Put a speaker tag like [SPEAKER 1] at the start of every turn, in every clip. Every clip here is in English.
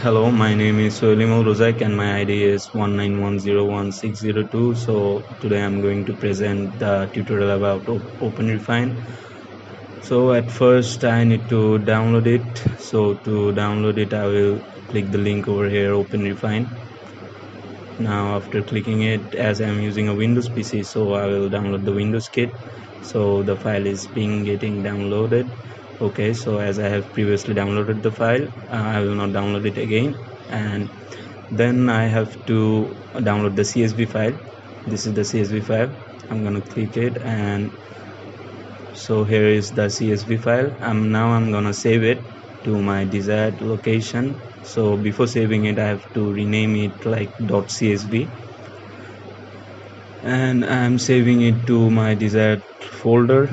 [SPEAKER 1] Hello, my name is Soyelim Rozaik and my ID is 191011602. So today I'm going to present the tutorial about Openrefine. So at first I need to download it. So to download it I will click the link over here, Openrefine. Now after clicking it, as I'm using a Windows PC, so I will download the Windows kit. So the file is getting downloaded. Okay, so as I have previously downloaded the file, I will not download it again, and then I have to download the CSV file. This is the CSV file. I'm gonna click it, and so here is the CSV file. Now I'm gonna save it to my desired location. So before saving it, I have to rename it like .csv, and I'm saving it to my desired folder.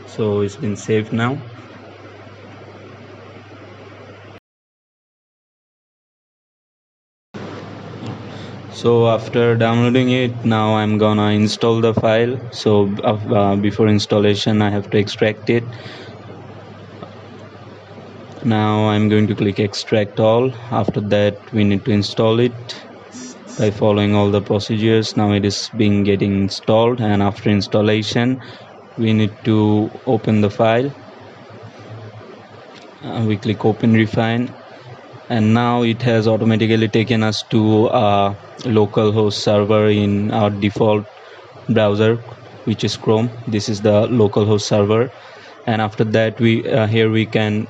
[SPEAKER 1] So it's been saved now. So after downloading it, now I'm gonna install the file. So before installation I have to extract it. Now I'm going to click extract all. After that we need to install it by following all the procedures. Now it is getting installed, and after installation we need to open the file. We click Openrefine, and now it has automatically taken us to a localhost server in our default browser, which is Chrome. This is the localhost server, and after that we here we can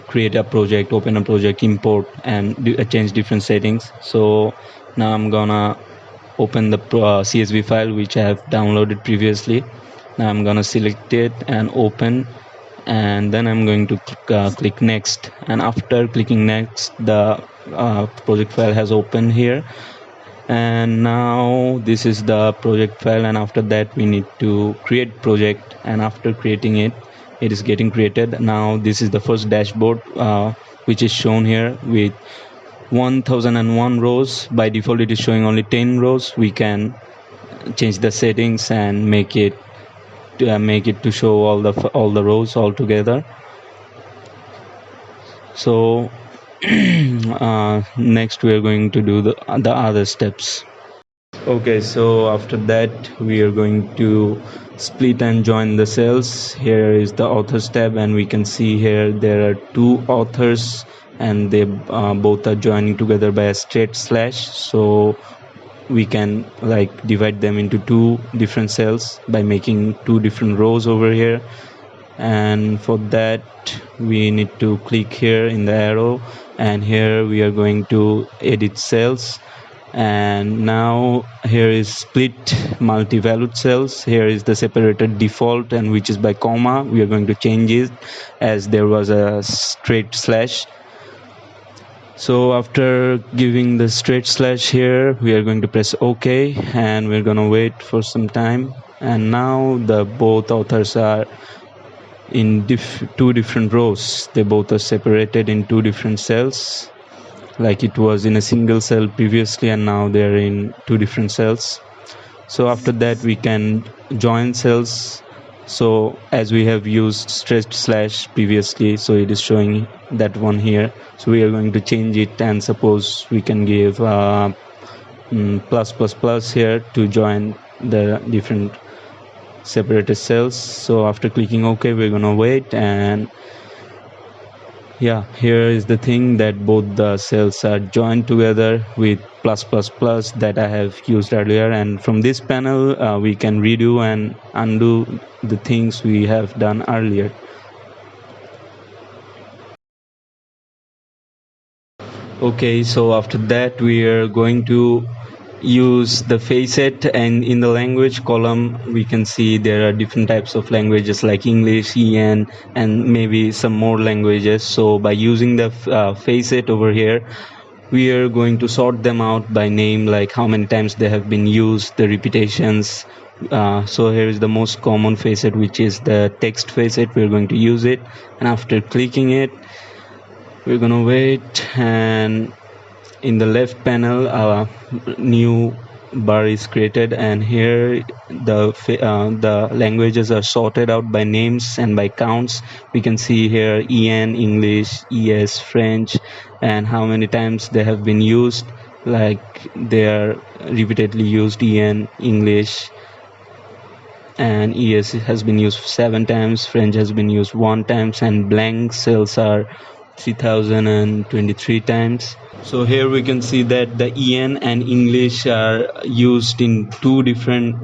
[SPEAKER 1] create a project, open a project, import, and change different settings. So now I'm gonna open the CSV file which I have downloaded previously. Now I'm gonna select it and open, and then I'm going to click next, and after clicking next the project file has opened here, and now this is the project file, and after that we need to create project, and after creating it, it is getting created. Now this is the first dashboard which is shown here with 1001 rows. By default it is showing only 10 rows. We can change the settings and make it to show all the rows all together. So next we are going to do the other steps. Okay, so after that we are going to split and join the cells. Here is the authors tab, and we can see here there are two authors, and they both are joining together by a straight slash. So we can like divide them into two different cells by making two different rows over here, and for that we need to click here in the arrow, and here we are going to edit cells. And now here is split multi-valued cells. Here is the separated default, and which is by comma. We are going to change it as there was a straight slash. So after giving the straight slash here, we are going to press OK, and we're going to wait for some time. And now the both authors are in two different rows. They both are separated in two different cells, like it was in a single cell previously, and now they're in two different cells. So after that we can join cells. So as we have used straight slash previously, so it is showing that one here. So we are going to change it, and suppose we can give plus plus plus here to join the different separated cells. So after clicking OK, we're gonna wait, and yeah, here is the thing that both the cells are joined together with plus plus plus that I have used earlier. And from this panel we can redo and undo the things we have done earlier. Okay, so after that we are going to use the facet, and in the language column we can see there are different types of languages like English, EN, and maybe some more languages. So by using the facet over here, we are going to sort them out by name, like how many times they have been used, the repetitions. So here is the most common facet, which is the text facet. We're going to use it, and after clicking it, we're gonna wait, and in the left panel new bar is created, and here the languages are sorted out by names and by counts. We can see here en, English, es, French, and how many times they have been used. Like they are repeatedly used. En, English and es has been used 7 times, French has been used 1 times, and blank cells are 3023 times. So here we can see that the en and English are used in 2 different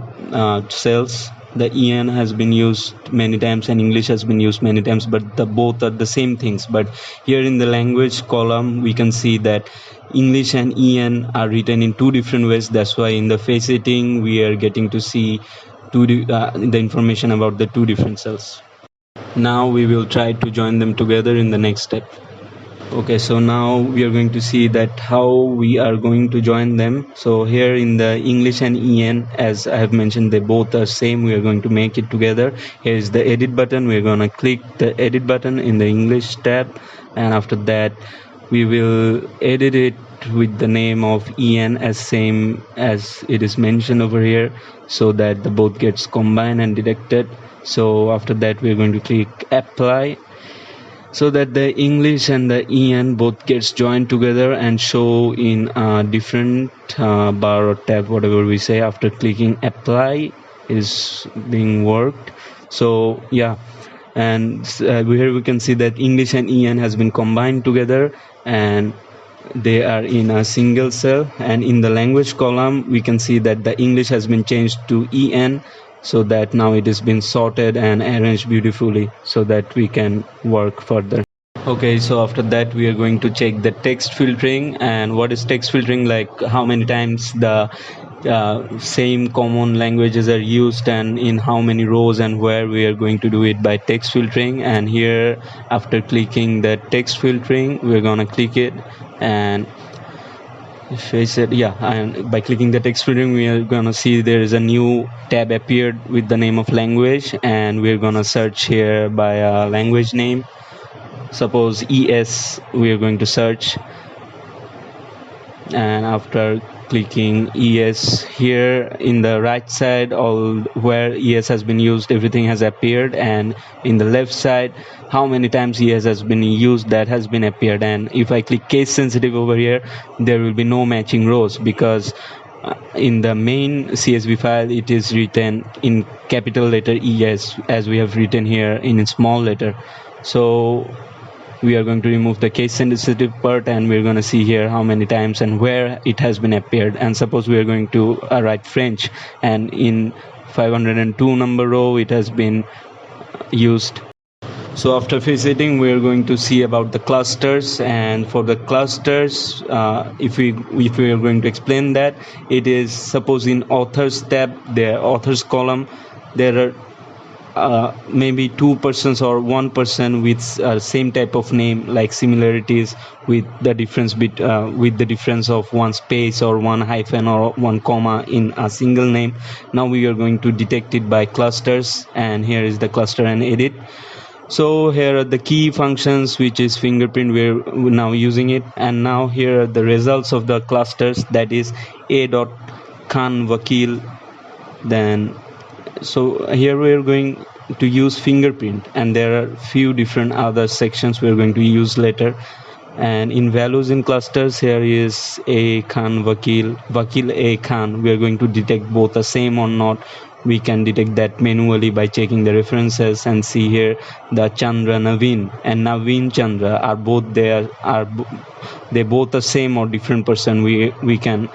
[SPEAKER 1] cells. The en has been used many times and English has been used many times, but the both are the same things. But here in the language column we can see that English and en are written in 2 different ways. That's why in the faceting we are getting to see the information about the 2 different cells. Now we will try to join them together in the next step. Okay, so now we are going to see that how we are going to join them. So here in the English and en, as I have mentioned, they both are same. We are going to make it together. Here is the edit button. We are going to click the edit button in the English tab, and after that we will edit it with the name of en as same as it is mentioned over here, so that the both gets combined and detected. So after that we are going to click apply, so that the English and the en both gets joined together and show in a different bar or tab, whatever we say. After clicking apply is being worked. So yeah, and here we can see that English and en has been combined together and they are in a single cell. And in the language column we can see that the English has been changed to en, so that now it has been sorted and arranged beautifully so that we can work further. Okay, so after that we are going to check the text filtering. And what is text filtering? Like how many times the same common languages are used and in how many rows, and where we are going to do it by text filtering. And here after clicking the text filtering we're gonna click it, and if I said and by clicking the text filtering we are gonna see there is a new tab appeared with the name of language, and we're gonna search here by a language name. Suppose es we are going to search, and after clicking es, here in the right side all where es has been used everything has appeared, and in the left side how many times es has been used that has been appeared. And if I click case sensitive over here there will be no matching rows, because in the main CSV file it is written in capital letter es as we have written here in small letter. So we are going to remove the case sensitive part, and we're going to see here how many times and where it has been appeared. And suppose we are going to write French, and in 502 number row it has been used. So after faceting we are going to see about the clusters, and for the clusters if we are going to explain that, it is suppose in authors tab, the authors column, there are maybe 2 persons or 1 person with same type of name, like similarities with the difference with the difference of 1 space or 1 hyphen or 1 comma in a single name. Now we are going to detect it by clusters, and here is the cluster and edit. So here are the key functions, which is fingerprint. We're now using it, and now here are the results of the clusters, that is a.khan vakil. Then so here we are going to use fingerprint, and there are few different other sections we are going to use later. And in values in clusters, here is a khan vakil a khan. We are going to detect both the same or not. We can detect that manually by checking the references, and see here the Chandra Naveen and Naveen Chandra are both there, they both the same or different person. We can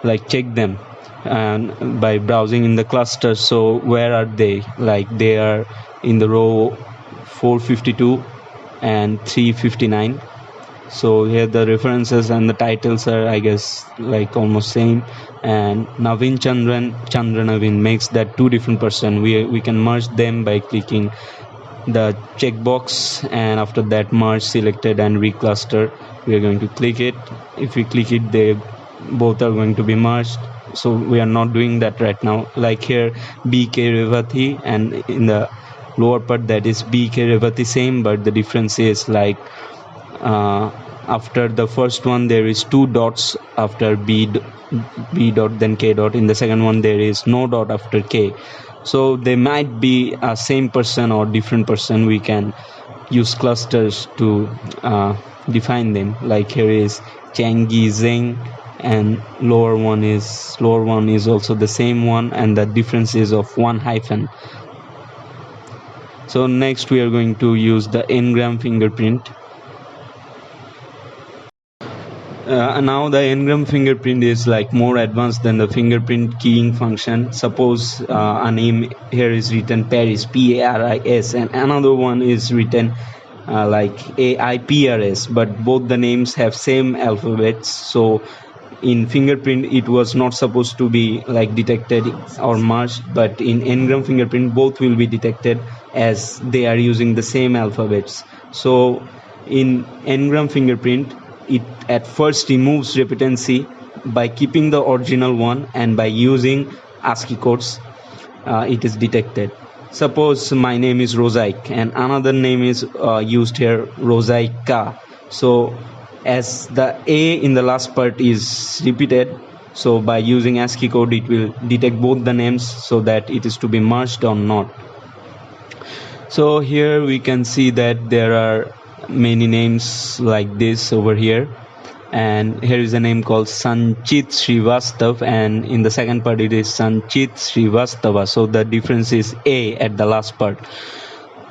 [SPEAKER 1] like check them and by browsing in the clusters. So where are they? Like they are in the row 452 and 359. So here the references and the titles are, I guess, like almost same. And Naveen Chandra Naveen makes that 2 different person. We can merge them by clicking the checkbox, and after that merge selected and recluster. We are going to click it. If we click it, they both are going to be merged. So we are not doing that right now. Like here BK Revati, and in the lower part that is BK Revati same, but the difference is like after the first one there is 2 dots after B dot then K dot. In the second one there is no dot after K. So they might be a same person or different person. We can use clusters to define them. Like here is Changi Zeng, and lower one is also the same one, and the difference is of 1 hyphen. So next we are going to use the n-gram fingerprint. Now the n-gram fingerprint is like more advanced than the fingerprint keying function. Suppose a name here is written Paris, Paris, and another one is written like AIPRS, but both the names have same alphabets. So in fingerprint it was not supposed to be like detected or merged, but in n-gram fingerprint both will be detected as they are using the same alphabets. So in n-gram fingerprint, it at first removes repetency by keeping the original one, and by using ASCII codes it is detected. Suppose my name is Rozaik and another name is used here, Rozaika. So as the A in the last part is repeated, so by using ASCII code it will detect both the names so that it is to be merged or not. So here we can see that there are many names like this over here, and here is a name called Sanchit Srivastav, and in the second part it is Sanchit Srivastava. So the difference is A at the last part.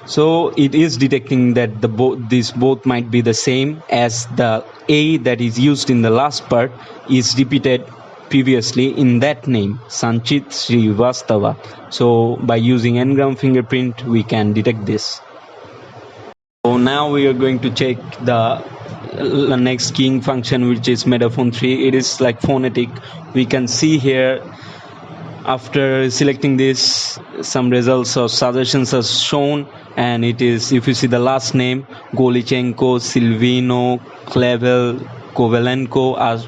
[SPEAKER 1] So it is detecting that these both might be the same, as the A that is used in the last part is repeated previously in that name, Sanchit Srivastava. So by using n-gram fingerprint we can detect this. So now we are going to check the next keying function, which is metaphone 3. It is like phonetic. We can see here after selecting this some results or suggestions are shown, and it is, if you see the last name, Golichenko, Silvino, Clavel, Kovalenko are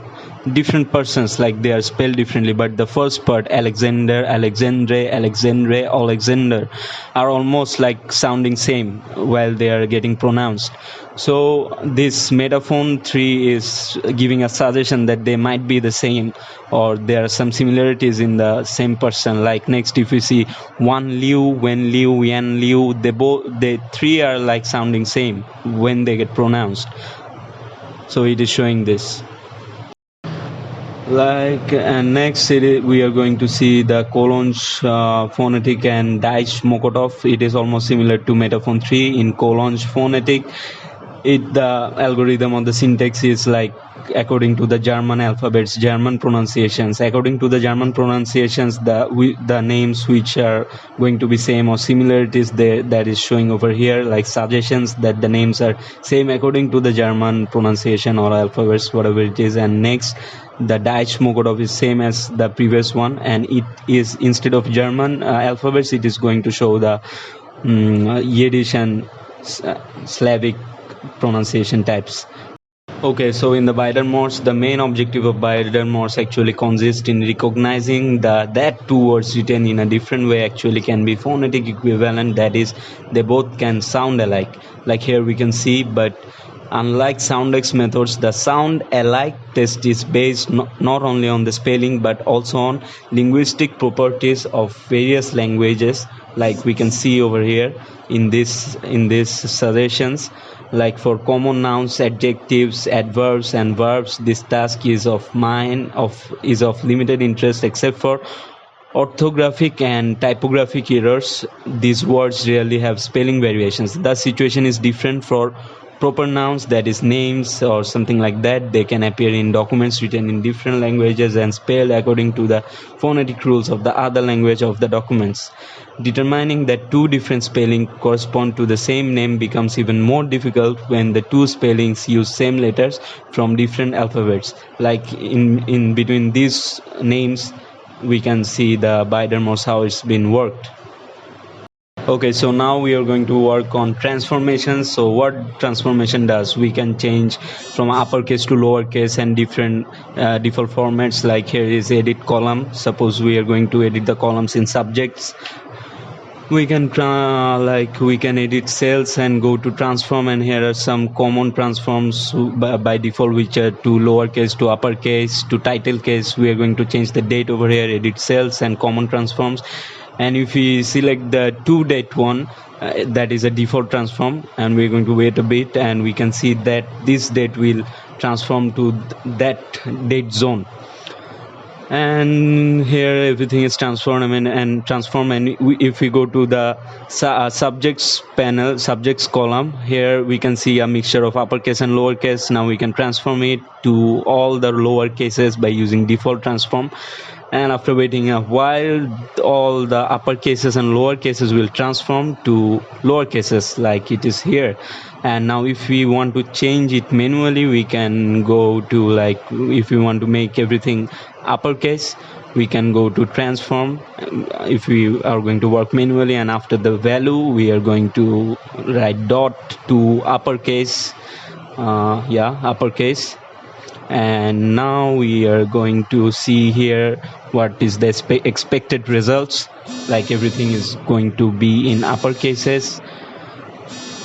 [SPEAKER 1] different persons, like they are spelled differently, but the first part, Alexander, Alexandre, Alexander, are almost like sounding same while they are getting pronounced. So this metaphone 3 is giving a suggestion that they might be the same, or there are some similarities in the same person. Like next, if you see Wan Liu, Wen Liu, Yan Liu, they three are like sounding same when they get pronounced. So it is showing this. And next we are going to see the Kolonj phonetic and Daich Mokotov. It is almost similar to metaphone 3. In Kolonj phonetic, the algorithm of the syntax is like according to the German alphabets, German pronunciations. According to the German pronunciations, the names which are going to be same or similarities that is showing over here, like suggestions that the names are same according to the German pronunciation or alphabets, whatever it is. And next, the Daich Mokotov is same as the previous one, and it is, instead of German alphabets, it is going to show the Yiddish and Slavic pronunciation types. Okay, so in the Biedermors, the main objective of Biedermors actually consists in recognizing that two words written in a different way actually can be phonetic equivalent, that is, they both can sound alike. Like here we can see, but unlike SoundX methods, the sound alike test is based not only on the spelling but also on linguistic properties of various languages, like we can see over here in these suggestions. Like for common nouns, adjectives, adverbs, and verbs, this task is of limited interest, except for orthographic and typographic errors. These words rarely have spelling variations. The situation is different for proper nouns, that is names or something like that. They can appear in documents written in different languages and spelled according to the phonetic rules of the other language of the documents. Determining that two different spellings correspond to the same name becomes even more difficult when the two spellings use same letters from different alphabets. Like in between these names, we can see the Biedermors how it's been worked. Okay, so now we are going to work on transformations. So what transformation does? We can change from uppercase to lowercase and different default formats. Like here is edit column. Suppose we are going to edit the columns in subjects. we can we can edit cells and go to transform, and here are some common transforms by default, which are to lowercase to uppercase to title case. We are going to change the date over here, edit cells and common transforms. And if we select the to date one, that is a default transform, and we're going to wait a bit, and we can see that this date will transform to that date zone. And here everything is transformed, and if we go to the subjects panel, subjects column, here we can see a mixture of uppercase and lowercase. Now we can transform it to all the lower cases by using default transform, and after waiting a while, all the upper cases and lower cases will transform to lower cases like it is here. And now if we want to change it manually, we can go to, if we want to make everything uppercase, we can go to transform if we are going to work manually, and after the value we are going to write dot to uppercase, uppercase. And now we are going to see here what is the expected results, like everything is going to be in upper cases.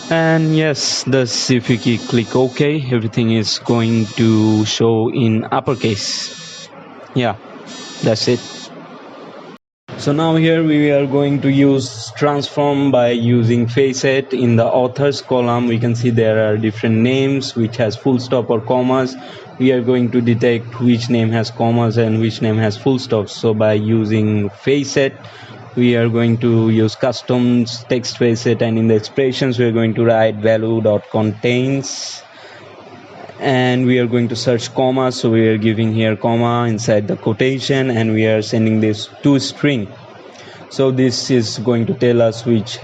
[SPEAKER 1] And yes, thus if we click OK, everything is going to show in uppercase. Yeah, that's it. So now here we are going to use transform by using facet. In the authors column, we can see there are different names which has full stop or commas. We are going to detect which name has commas and which name has full stops. So by using facet, we are going to use customs text facet, and in the expressions we are going to write value.contains, and we are going to search comma. So we are giving here comma inside the quotation, and we are sending this to string. So this is going to tell us which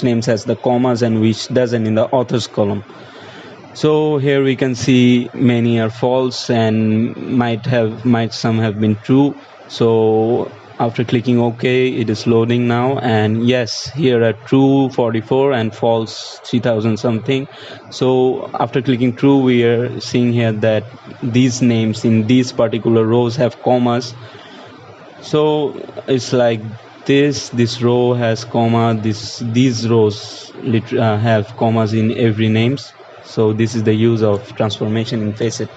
[SPEAKER 1] names has the commas and which doesn't in the authors column. So here we can see many are false and some have been true. So after clicking OK, it is loading now, and yes, here are true 44 and false 3000 something. So after clicking true, we are seeing here that these names in these particular rows have commas. So it's like this row has comma, these rows have commas in every names. So this is the use of transformation in facet.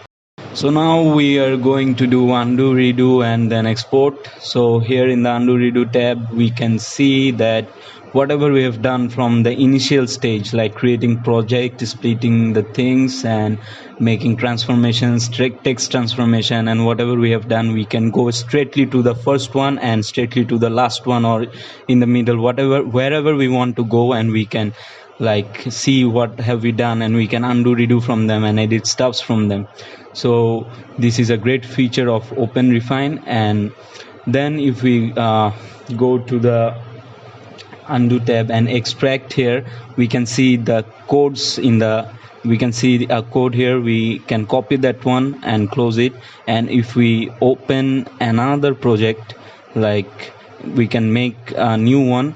[SPEAKER 1] So now we are going to do undo, redo, and then export. So here in the undo, redo tab, we can see that whatever we have done from the initial stage, like creating project, splitting the things, and making transformations, text transformation, and whatever we have done, we can go straightly to the first one and straightly to the last one, or in the middle, wherever we want to go, and we can see what have we done, and we can undo, redo from them and edit stuffs from them. So this is a great feature of Openrefine. And then if we go to the undo tab and extract, here we can see the codes we can see a code here. We can copy that one and close it, and if we open another project, we can make a new one.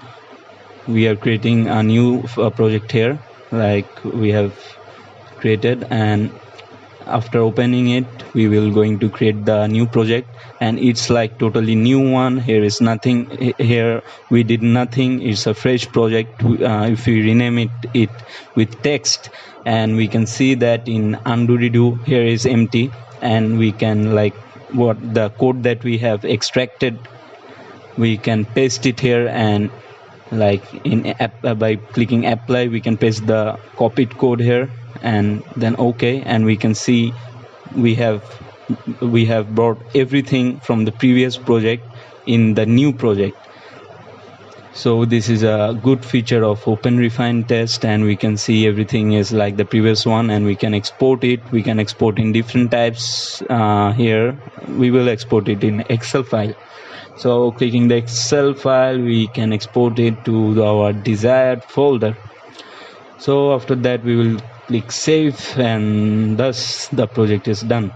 [SPEAKER 1] We are creating a new project here, we have created, and after opening it, we will going to create the new project, and it's totally new one. Here is nothing, here we did nothing, it's a fresh project. If we rename it with text, and we can see that in undo, redo, here is empty, and we can what the code that we have extracted, we can paste it here, and by clicking apply, we can paste the copied code here, and then OK, and we can see we have brought everything from the previous project in the new project. So this is a good feature of Openrefine test, and we can see everything is like the previous one, and we can export it. We can export in different types. Here we will export it in Excel file. So clicking the Excel file, we can export it to our desired folder. So after that, we will click save, and thus the project is done.